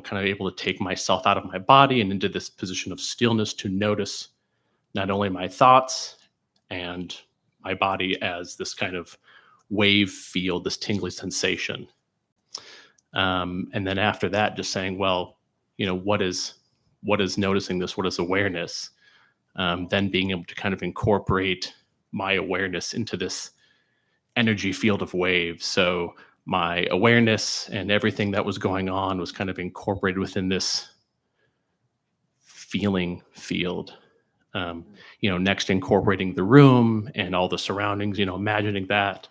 Kind of able to take myself out of my body and into this position of stillness to notice not only my thoughts and my body as this kind of wave field, this tingly sensation. And then after that, just saying, well, what is noticing this? What is awareness? Then being able to kind of incorporate my awareness into this energy field of waves. So my awareness and everything that was going on was kind of incorporated within this feeling field. Next incorporating the room and all the surroundings, imagining that,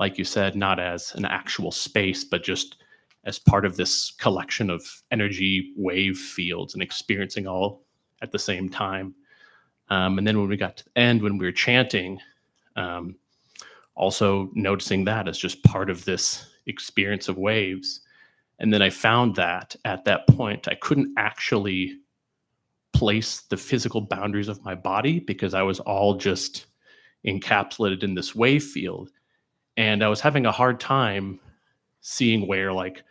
like you said, not as an actual space, but just as part of this collection of energy wave fields and experiencing all at the same time. And then when we got to the end, when we were chanting, also noticing that as just part of this experience of waves. And then I found that at that point, I couldn't actually place the physical boundaries of my body because I was all just encapsulated in this wave field. And I was having a hard time seeing where like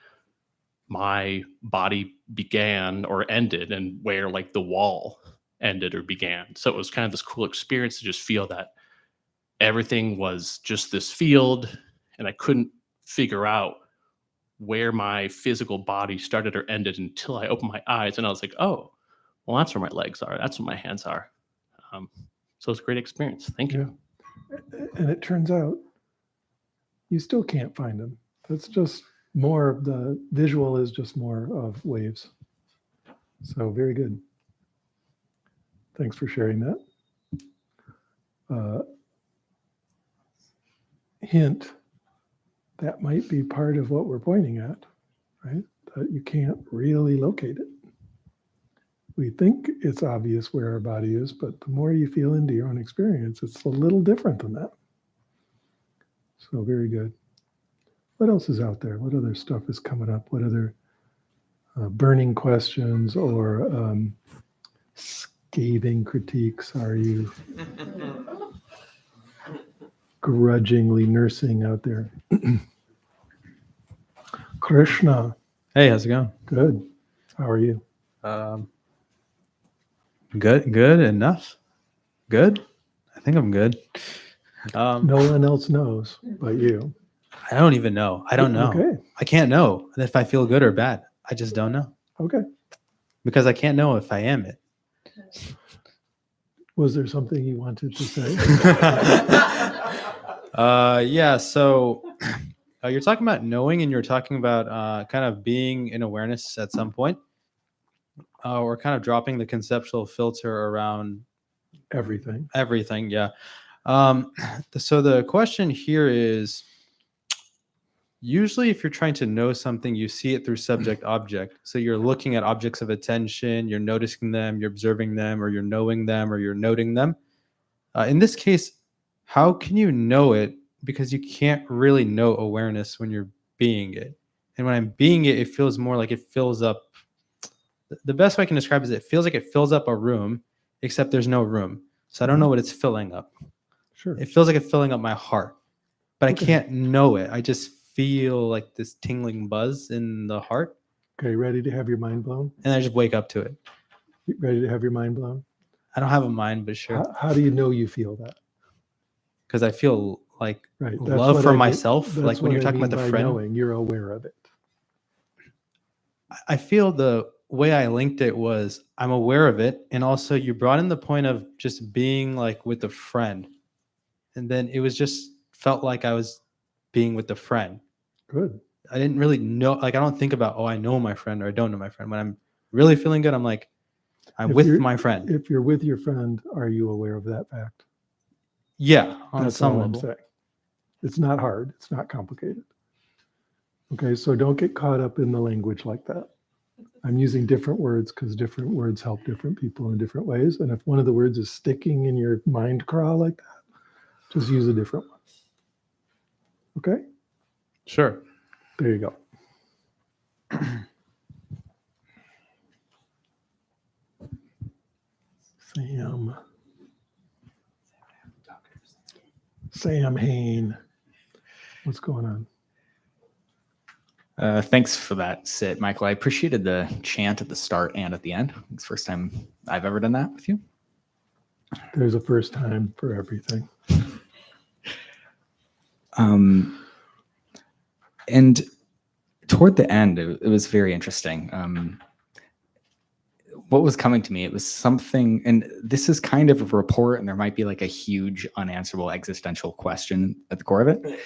my body began or ended and where like the wall ended or began. So it was kind of this cool experience to just feel that everything was just this field and I couldn't figure out where my physical body started or ended until I opened my eyes and I was like, oh, well, that's where my legs are. That's where my hands are. So it's a great experience. Thank you. Yeah. And it turns out you still can't find them. That's just more, the visual is just more of waves. So very good. Thanks for sharing that. Hint, that might be part of what we're pointing at, right? That you can't really locate it. We think it's obvious where our body is, but the more you feel into your own experience, it's a little different than that. So very good. What else is out there? What other stuff is coming up? What other burning questions or scathing critiques are you grudgingly nursing out there? Krishna. Hey, how's it going? Good. How are you? Good enough. Good. I think I'm good. No one else knows but you. I don't even know. I don't know. Okay. I can't know if I feel good or bad. I just don't know Okay. because I can't know if I am it. Was there something you wanted to say? Yeah. So you're talking about knowing, and you're talking about kind of being in awareness at some point, or kind of dropping the conceptual filter around Everything. everything. Yeah. So the question here is, usually if you're trying to know something, you see it through subject object. So you're looking at objects of attention, you're noticing them, you're observing them, or you're knowing them, or you're noting them. In this case, how can you know it? Because you can't really know awareness when you're being it. And when I'm being it, it feels more like it fills up. The best way I can describe it is it feels like it fills up a room, except there's no room. So I don't know what it's filling up. Sure. It feels like it's filling up my heart, but Okay. I can't know it. I just feel like this tingling buzz in the heart, Okay, ready to have your mind blown? and I just wake up to it. Ready to have your mind blown? I don't have a mind, but sure, How do you know you feel that? because I feel like Right. That's love what for I mean- myself. that's Like when what you're I talking mean about the by friend, knowing, you're aware of it. I feel the way I linked it was I'm aware of it, and also you brought in the point of just being like with a friend, and then it was just felt like I was being with the friend. Good. I didn't really know, like I don't think about, oh, I know my friend or I don't know my friend. When I'm really feeling good, I'm like, I'm If with you're- my friend. If you're with your friend, are you aware of that fact? Yeah, on That's some all level. I'm saying. It's not hard. It's not complicated. Okay, so don't get caught up in the language like that. I'm using different words because different words help different people in different ways. And if one of the words is sticking in your mind crawl like that, just use a different one. Okay, Sure. there you go. Sam Hain. What's going on? Thanks for that, Sit, Michael. I appreciated the chant at the start and at the end. It's the first time I've ever done that with you. There's a first time for everything. And toward the end, it was very interesting. What was coming to me, it was something, and this is kind of a report, and there might be like a huge unanswerable existential question at the core of it.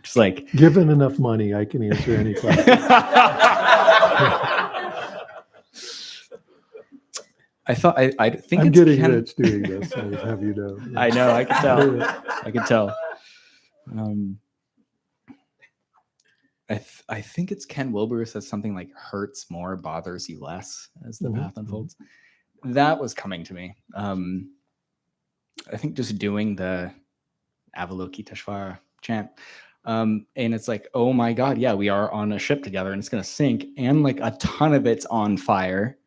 Just like, Given enough money, I can answer any question. I thought, I think I'm it's getting Ken- rich doing this. I'll have you know. I know, I can tell. I can tell. I think it's Ken Wilber who says something like "hurts more, bothers you less" as the path unfolds. That was coming to me. I think just doing the Avalokiteshvara chant, and it's like, oh my God, yeah, we are on a ship together, and it's gonna sink, and like a ton of it's on fire,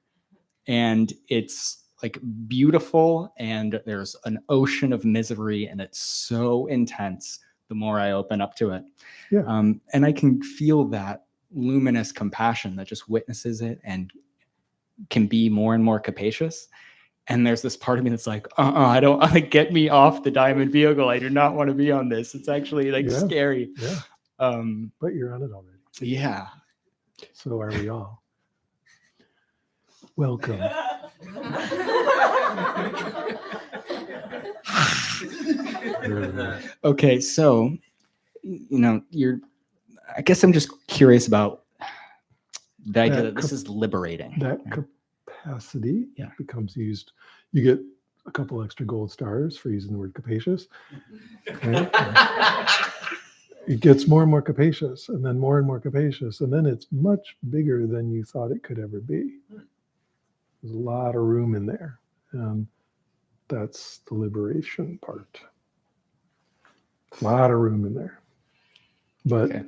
and it's like beautiful, and there's an ocean of misery, and it's so intense the more I open up to it. Yeah. And I can feel that luminous compassion that just witnesses it and can be more and more capacious. And there's this part of me that's like, I don't, like, get me off the diamond vehicle. I do not want to be on this. It's actually like Yeah. scary. Yeah. But you're on it already. Yeah. So are we all. Welcome. Okay, so I guess I'm just curious about the idea that this is liberating. That capacity Yeah. becomes used. You get a couple extra gold stars for using the word capacious. Okay? It gets more and more capacious, and then more and more capacious, and then it's much bigger than you thought it could ever be. There's a lot of room in there, and that's the liberation part. A lot of room in there, but Okay.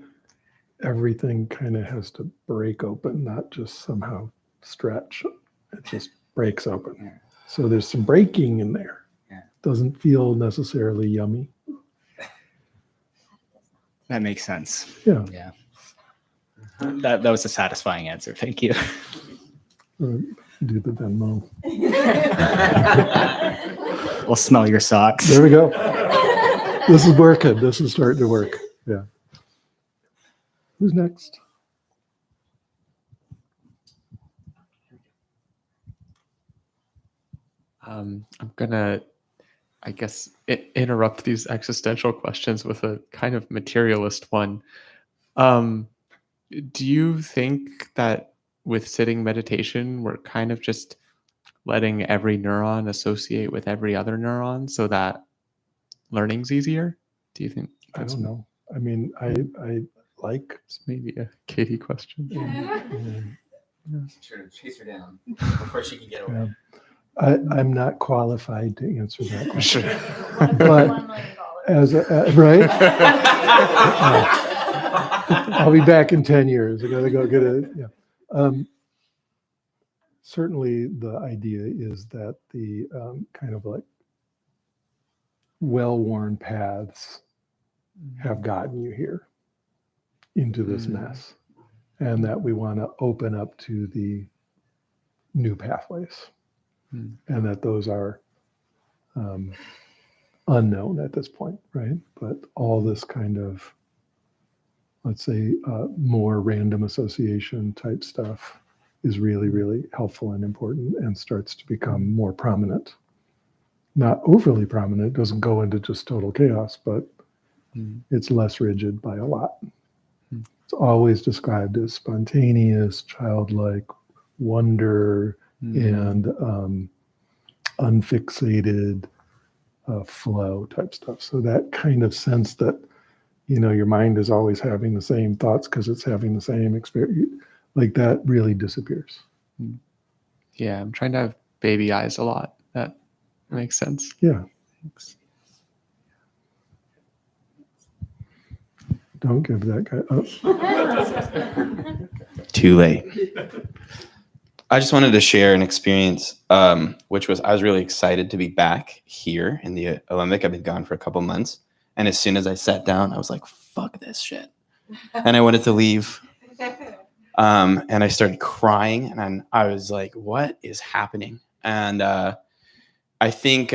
everything kind of has to break open, not just somehow stretch. It just breaks open. Yeah. So there's some breaking in there. Yeah. Doesn't feel necessarily yummy. That makes sense. Yeah. Yeah. That was a satisfying answer. Thank you. Do the Venmo. We'll smell your socks. There we go. This is working. This is starting to work. Yeah. Who's next? I'm gonna, I guess, interrupt these existential questions with a kind of materialist one. Do you think that with sitting meditation, we're kind of just letting every neuron associate with every other neuron so that learning's easier? Do you think I don't know. I mean, I like. It's maybe a Katie question. Sure, chase her down before she can get away. I'm not qualified to answer that question. Sure. But as a, right, I'll be back in 10 years. I got to go get it. Yeah. Certainly, the idea is that the kind of like well-worn paths have gotten you here into this mess, and that we want to open up to the new pathways, and that those are unknown at this point, right? But all this kind of, let's say, more random association type stuff is really, really helpful and important, and starts to become more prominent. Not overly prominent, it doesn't go into just total chaos, but it's less rigid by a lot. It's always described as spontaneous, childlike, wonder, and unfixated flow type stuff. So that kind of sense that, you know, your mind is always having the same thoughts because it's having the same experience, like that really disappears. Yeah, I'm trying to have baby eyes a lot. That makes sense. Yeah. Thanks. Don't give that guy. Too late. I just wanted to share an experience, which was I was really excited to be back here in the Olympic. I've been gone for a couple months. And as soon as I sat down, I was like, fuck this shit. And I wanted to leave. And I started crying. And I was like, what is happening? And I think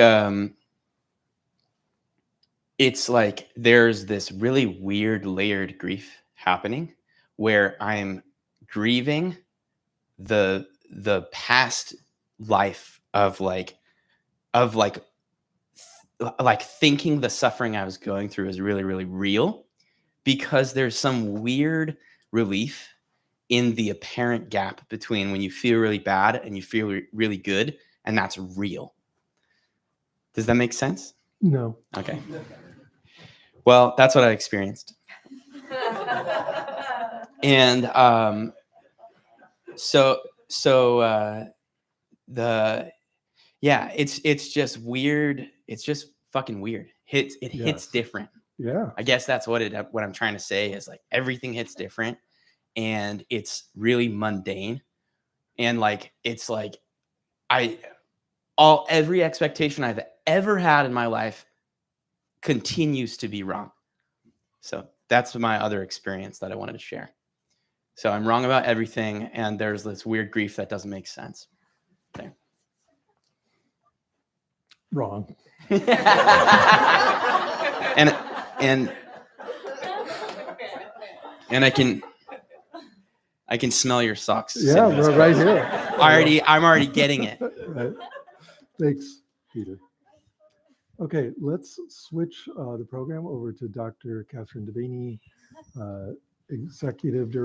it's like there's this really weird layered grief happening where I'm grieving the past life of thinking the suffering I was going through is really, really real, because there's some weird relief in the apparent gap between when you feel really bad and you feel really good, and that's real. Does that make sense? No. Okay. Well, that's what I experienced. And it's just weird. It's just fucking weird. It hits different. Yeah. I guess that's what I'm trying to say is like everything hits different, and it's really mundane, and like it's like every expectation I've ever had in my life continues to be wrong. So that's my other experience that I wanted to share. So I'm wrong about everything, and there's this weird grief that doesn't make sense. There. Wrong. and I can smell your socks. Yeah, we're right here. I'm already getting it. Right. Thanks, Peter. Okay, let's switch the program over to Dr. Catherine Devaney, Executive Director